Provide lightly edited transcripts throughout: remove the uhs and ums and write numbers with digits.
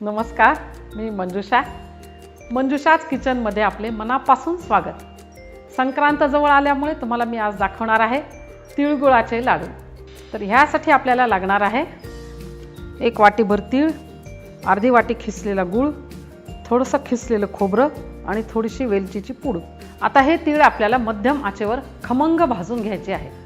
नमस्कार, मी मंजुषा. मंजुषाच किचनमध्ये आपले मनापासून स्वागत. संक्रांत जवळ आल्यामुळे तुम्हाला मी आज दाखवणार आहे तिळगुळाचे लाडू. तर ह्यासाठी आपल्याला लागणार आहे 1 वाटीभर तीळ, अर्धी वाटी खिसलेला गूळ, थोडंसं खिसलेलं खोबरं आणि थोडीशी वेलचीची पूड. आता हे तीळ आपल्याला मध्यम आचेवर खमंग भाजून घ्यायचे आहे.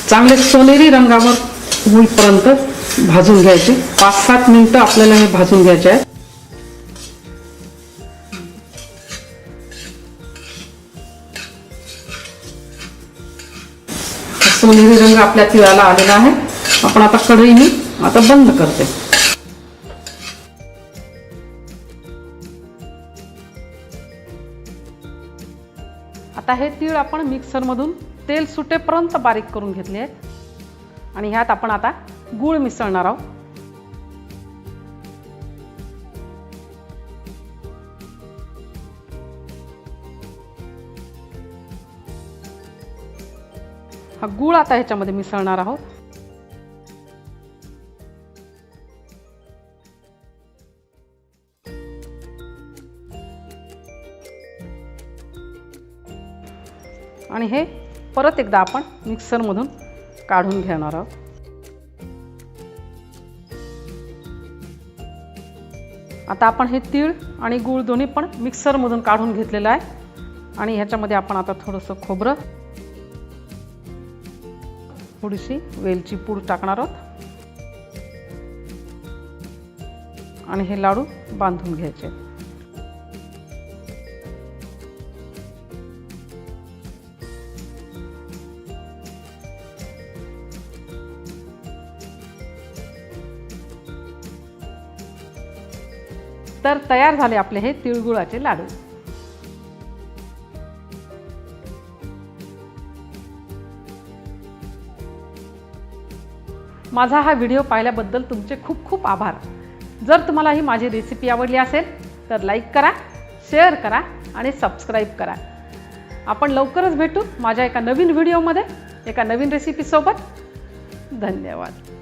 चांगले सोनेरी रंगावर होईपर्यंत भाजून घ्यायचे. 5-7 मिनिटं आपल्याला हे भाजून घ्यायचे आहे. सोनेरी रंग आपल्या तिळाला आलेला आहे. आपण आता कढईने आता बंद करते. आता हे तीळ आपण मिक्सरमधून तेल सुटेपर्यंत बारीक करून घेतले आहेत आणि ह्यात आपण आता गूळ मिसळणार आहोत. हा गूळ आता ह्याच्यामध्ये मिसळणार आहोत. आणि हे परत एकदा आपण मिक्सरमधून काढून घेणार आहोत. आता आपण हे तीळ आणि गूळ दोन्ही पण मिक्सरमधून काढून घेतलेलं आहे आणि ह्याच्यामध्ये आपण आता थोडंसं खोबरं, थोडीशी वेलची पूड टाकणार आहोत आणि हे लाडू बांधून घ्यायचे. तर तयार झाले आपले हे तिळगुळाचे लाडू. माझा हा व्हिडिओ पाहिल्याबद्दल तुमचे खूप खूप आभार. जर तुम्हाला ही माझी रेसिपी आवडली असेल तर लाईक करा, शेअर करा आणि सबस्क्राईब करा. आपण लवकरच भेटू माझ्या एका नवीन व्हिडिओमध्ये एका नवीन रेसिपीसोबत. धन्यवाद.